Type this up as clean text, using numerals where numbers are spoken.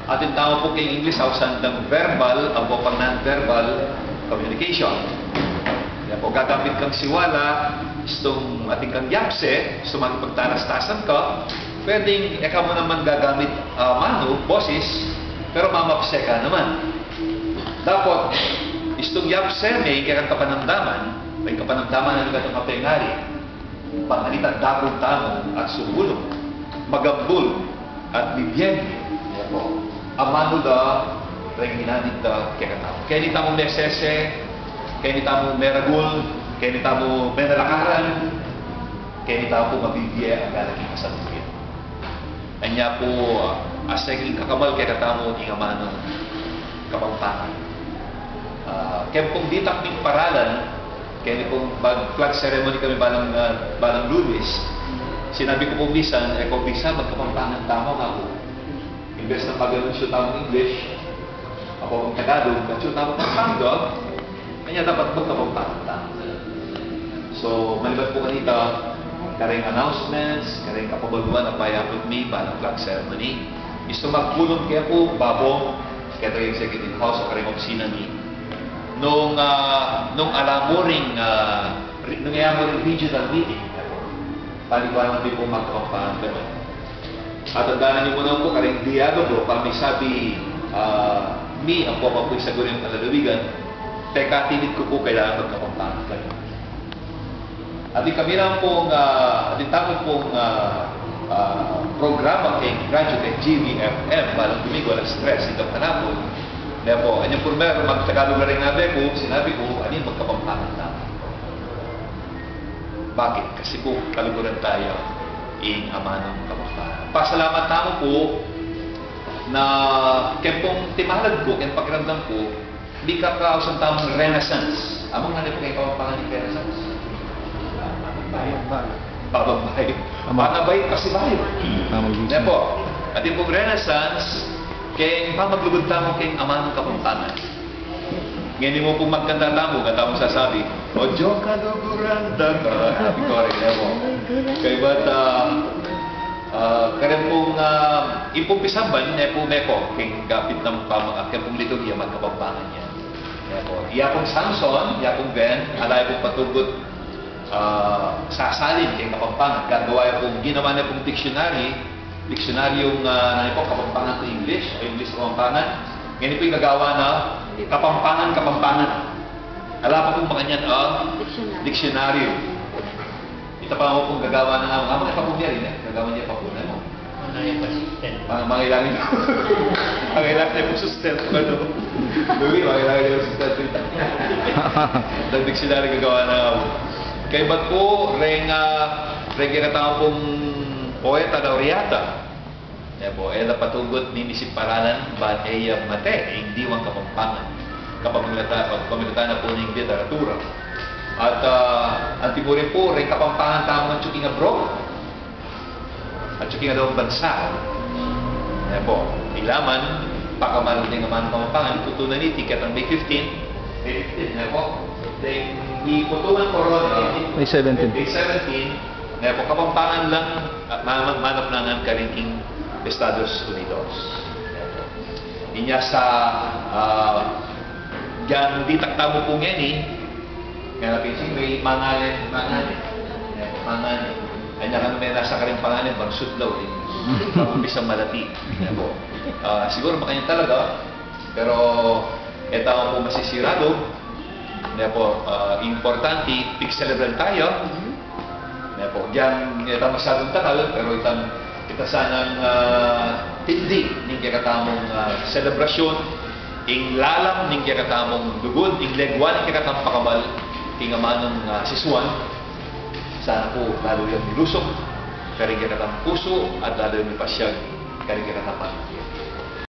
Atin tawag po kay English hausan ng verbal o pang non-verbal communication. Yan po, gagamit kang siwala, istong ating kang yapse, gusto magpagtarastasan ka, pwedeng ikaw mo naman gagamit mano, boses, pero mamapse ka naman. Dapat, istong yapse may kaya may kapanamdaman ng gatong kapengari, pangalitan dapong tamo at sumulong, magambul at bibyen. Yan po. Amano da, rin ginanit da, kaya tamo. Kaya nita mo nesese, kaya nita mo meragul, kaya nita mo menalakaran, kaya nita po mabibye ang galaging kasalubin. Anya po, aseging kakamal kaya tamo ng amano kapampangan. Kaya pong ditak ng paralan, kaya pong mag-flag ceremony kami balang Lunes, sinabi ko po bisan, kung bisa magkapampangan tamo nga po. Imbes na pag-anunsyo tamang English, ako ang Tagalog, kasi tamang Tagalog, kanya dapat magkapampangan tamo. So, malibat po kanita, karing announcements, karing kapabaluan na payapot me, balang flag ceremony. Gusto magpulong kaya po, babong, kaya tayo executive house o karing opisina ni, nung alam mo ring regional meeting, paliwanag din po magkapampangan. At tandaan niyo muna po, karing dialogo, kami sabi, mi, ang po po sa gurin ng kalalawigan, teka, tinid ko po kailangan magkapampangan kayo. At kami lang pong, programa kay graduate GVFM, balang Domingo, alas 3, itong tanapon. Kaya po, kanyang purmer, magtagalog na rin nabi ko, sinabi ko, ano yung magkapampangan namin. Bakit? Kasi po, kaluguran tayo in amanang kapampangan. Pasalamat tamo po na kaya pong timalag ko, kaya pakiramdam ko, hindi ka kausang tamang renaissance. Amang nanay po kayo kapampangan ng renaissance? Bababay. Bababay kasi bayo. Kaya po, at yung pong renaissance, kaya pamaglugod tamo kayong amanang kapampangan. Ngayon mo pong magkanta tamo, kata mo sasabi, o Diyo kaluguran daga. Happy ko rin, po. Kaya ba't, kaya pong ipumpisaban, po meko, kayong gapit ng kaya pong liturgia, magkapampangan niya. Kaya po, iya pong Samson, iya pong Ben, alay pong patugot, sasalin kayong kapampangan. Gagawa pong ginawa na pong dictionary yung po, kapampangan to English, o English kapampangan. Ngayon po yung gagawa na kapampangan. Ala pa pong mga niyan dictionary. Ito pa mo pong gagawa na mga pa pong yan, gagawa niya pa po na mo. Mga ilangin ko. Mga ilangin niya po sustent. Luwi, mga ilangin niya po sustent. Ang dictionary gagawa na ako. Kaya ba't po, ginatama pong poeta laureata. Yan po, na patugot ni Nisip Paralan, ba ay mate, hindi wang kapampangan. Kapamilata na po ng literatura. At ang tiburin po, rin kapampangan tamo ng tsuking abroad. At tsuking daw bansa. Yan po, ilaman, pakamalong din naman ng kapampangan, tutunan ni ticket ang May 15. May 15, yan po. Then, iputunan ko ron, May 17. May 17, yan po, kapampangan lang, manap lang ang karingking Estados Unidos. Inya sa yan di taktamo po ngayon eh. Kaya napinsing may manganin. Kanya kami may nasa karing panganin, bagsud daw eh. Pag-umpisa malati. Siguro makanya talaga, pero ito po masisirado. Kaya po, importante, pig-celebrate tayo. Kaya po, diyan ito masyadong takal, pero ito sanang tindi ng kakatamong selebrasyon, ing lalam ng kakatamong dugod, ing legwan ng kakatamong pakabal, ing amanong siswan. Sana po lalo yung nilusok, karing kakatamong puso, at lalo yung nipasyag, karing kakatamong